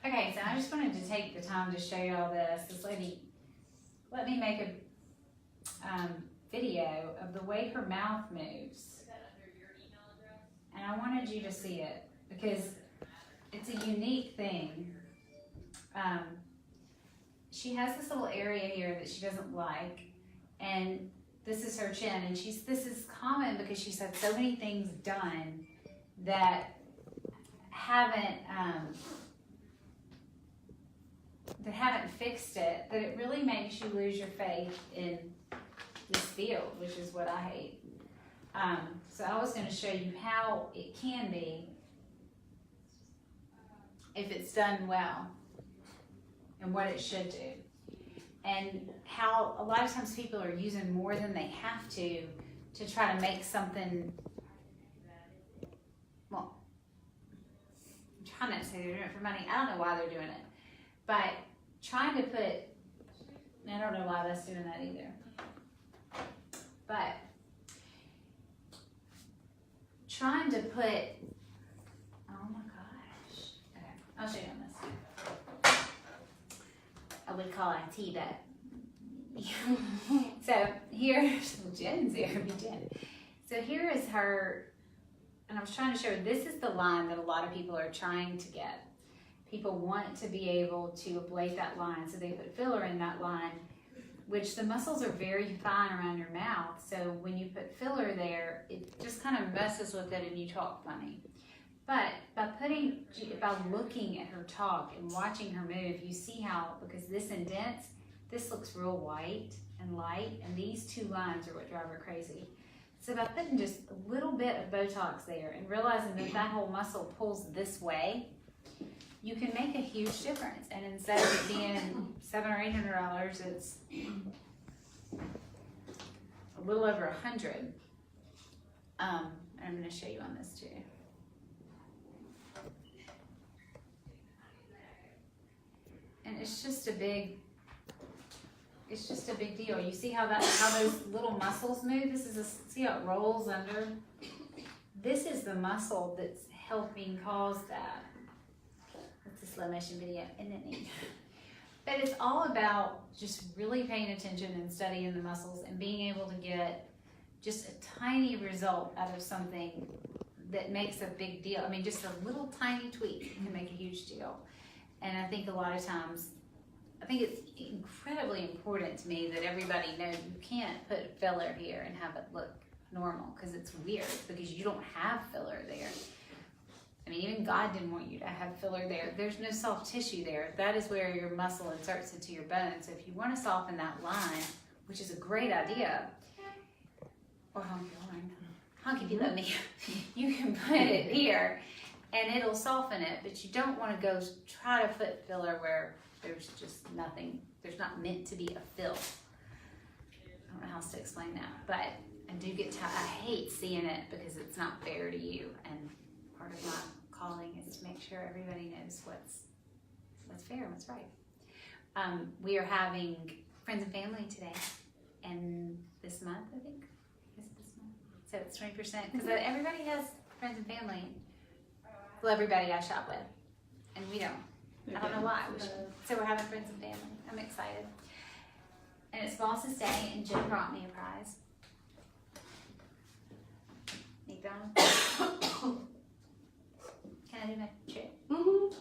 Okay, so I just wanted to take the time to show you all this. This lady let me make a video of the way her mouth moves. Is that under your email address? And I wanted you to see it because it's a unique thing. She has this little area here that she doesn't like, and this is her chin, and this is common because she's had so many things done that haven't fixed it, that it really makes you lose your faith in this field, which is what I hate. So I was going to show you how it can be if it's done well and what it should do, and how a lot of times people are using more than they have to try to make something. Well, I'm trying not to say they're doing it for money. I don't know why they're doing it, but trying to put, I don't know why that's doing that either, but trying to put, oh my gosh, okay, I'll show you on this. I would call IT that. So here's Jen's here, Jen. So here is her, and I was trying to show her, this is the line that a lot of people are trying to get. People want to be able to ablate that line, so they put filler in that line, which the muscles are very fine around your mouth. So when you put filler there, it just kind of messes with it and you talk funny. But by looking at her talk and watching her move, you see how, because this indents, this looks real white and light, and these two lines are what drive her crazy. So by putting just a little bit of Botox there and realizing that that whole muscle pulls this way, you can make a huge difference. And instead of it being $700 or $800, it's a little over $100. I'm going to show you on this too. And it's just a big deal. You see how those little muscles move? See how it rolls under? This is the muscle that's helping cause that. That's a slow motion video, isn't it neat? But it's all about just really paying attention and studying the muscles and being able to get just a tiny result out of something that makes a big deal. I mean, just a little tiny tweak can make a huge deal. And I think a lot of times, I think it's incredibly important to me that everybody knows you can't put filler here and have it look normal, because it's weird, because you don't have filler there. I mean, even God didn't want you to have filler there. There's no soft tissue there. That is where your muscle inserts into your bone. So if you want to soften that line, which is a great idea, or honky if you love me, you can put it here and it'll soften it, but you don't want to go try to put filler where there's just nothing, there's not meant to be a fill. I don't know how else to explain that, but I do I hate seeing it because it's not fair to you, and part of my calling is to make sure everybody knows what's fair and what's right. We are having friends and family today, and this month, I think, is it this month? So it's 20%, because everybody has friends and family. Well, everybody I shop with, and we don't. I don't know why. So we're having friends and family. I'm excited. And it's Boss's Day, and Jen brought me a prize. McDonald's. Can I do my trick? Mm-hmm.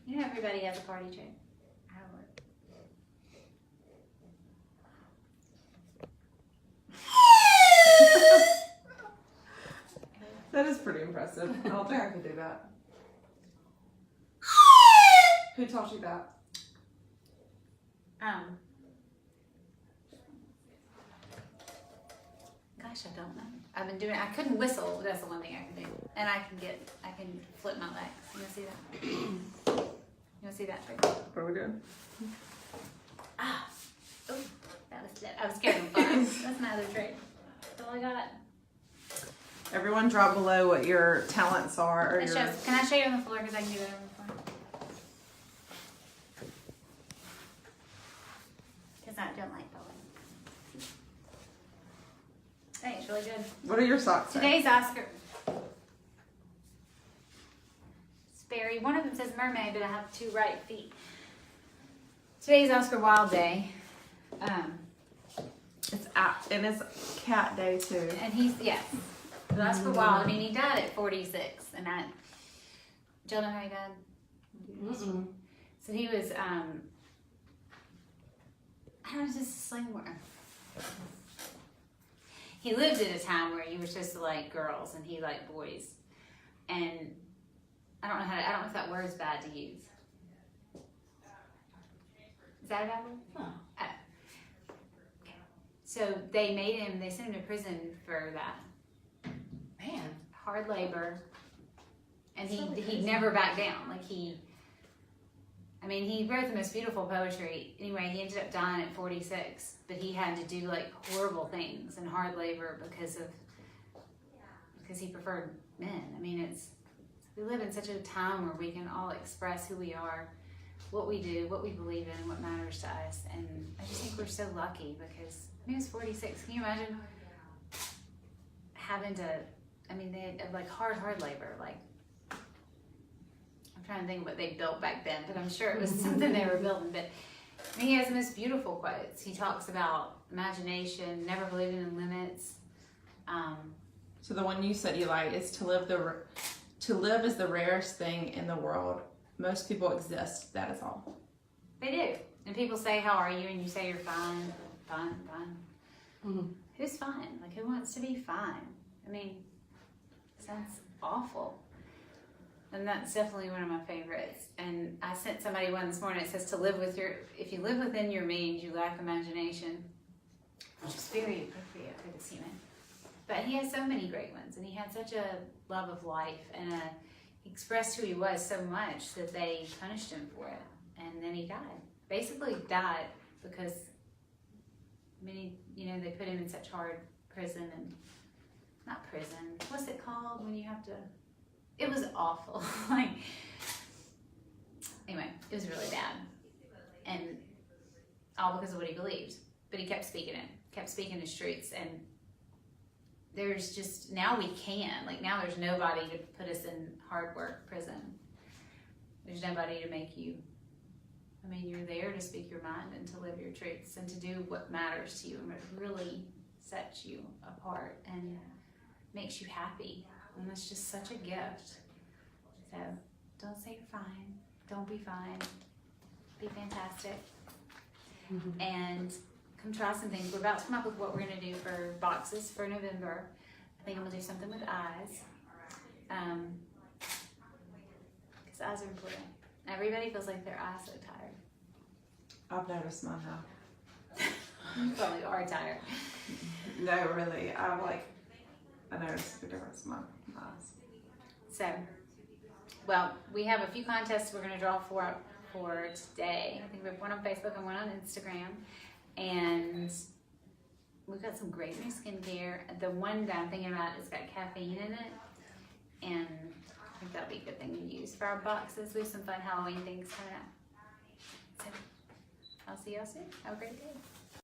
You know everybody has a party trick. I would. That is pretty impressive. I don't think I can do that. Who taught you that? Gosh, I don't know. I've been doing, I couldn't whistle, but that's the one thing I can do. And I can flip my legs. You want to see that? You want to see that trick? What are we doing? Ah, oh, I was scared of fun. That's my other trick. That's all I got. Everyone drop below what your talents are. Or Can I show you on the floor, because I can do it on the floor? Because I don't like falling. I think it's really good. What are your socks say? Today's Oscar. fairy. One of them says mermaid, but I have 2 right feet. Today's Oscar Wilde Day. And it's cat day too. And he's, yes. But Oscar Wilde, I mean, he died at 46. And do y'all know how he died? Mm-mm. So he was, I don't know, just a slang. He lived at a time where you were supposed to like girls and he liked boys. And I don't know if that word's bad to use. Is that a bad word? Huh. So they sent him to prison for that. Man. Hard labor. And So he crazy. never backed down. Like he wrote the most beautiful poetry. Anyway, he ended up dying at 46, but he had to do like horrible things and hard labor because he preferred men. I mean, we live in such a time where we can all express who we are, what we do, what we believe in, and what matters to us. And I just think we're so lucky because he was 46. Can you imagine having to, they had like hard labor. Like, I'm trying to think of what they built back then, but I'm sure it was something they were building. But he has the most beautiful quotes. He talks about imagination, never believing in limits. So the one you said you like is to live is the rarest thing in the world. Most people exist. That is all. They do. And people say, how are you? And you say you're fine. Fine. Mm-hmm. Who's fine? Like, who wants to be fine? I mean, sounds awful. And that's definitely one of my favorites. And I sent somebody one this morning. It says if you live within your means, you lack imagination, which is very appropriate for this human. But he has so many great ones, and he had such a love of life, and he expressed who he was so much that they punished him for it. And then he died. Basically died because, they put him in such hard prison, and not prison, what's it called when you have to, it was awful. Anyway, it was really bad. And all because of what he believed. But he kept speaking his truths. And there's just, now we can. Like, now there's nobody to put us in hard work prison. There's nobody to make you, you're there to speak your mind and to live your truths and to do what matters to you and what really sets you apart and makes you happy. And it's just such a gift. So don't say you're fine. Don't be fine. Be fantastic. Mm-hmm. And come try some things. We're about to come up with what we're going to do for boxes for November. I think I'm going to do something with eyes. Because eyes are important. Everybody feels like their eyes are tired. I've noticed mine now. You probably are tired. No, really. I noticed the difference in my eyes. So, well, we have a few contests we're going to draw for today. I think we have one on Facebook and one on Instagram. And we've got some great new skincare. The one that I'm thinking about has got caffeine in it. And I think that'll be a good thing to use for our boxes. We have some fun Halloween things coming up. So, I'll see y'all soon. Have a great day.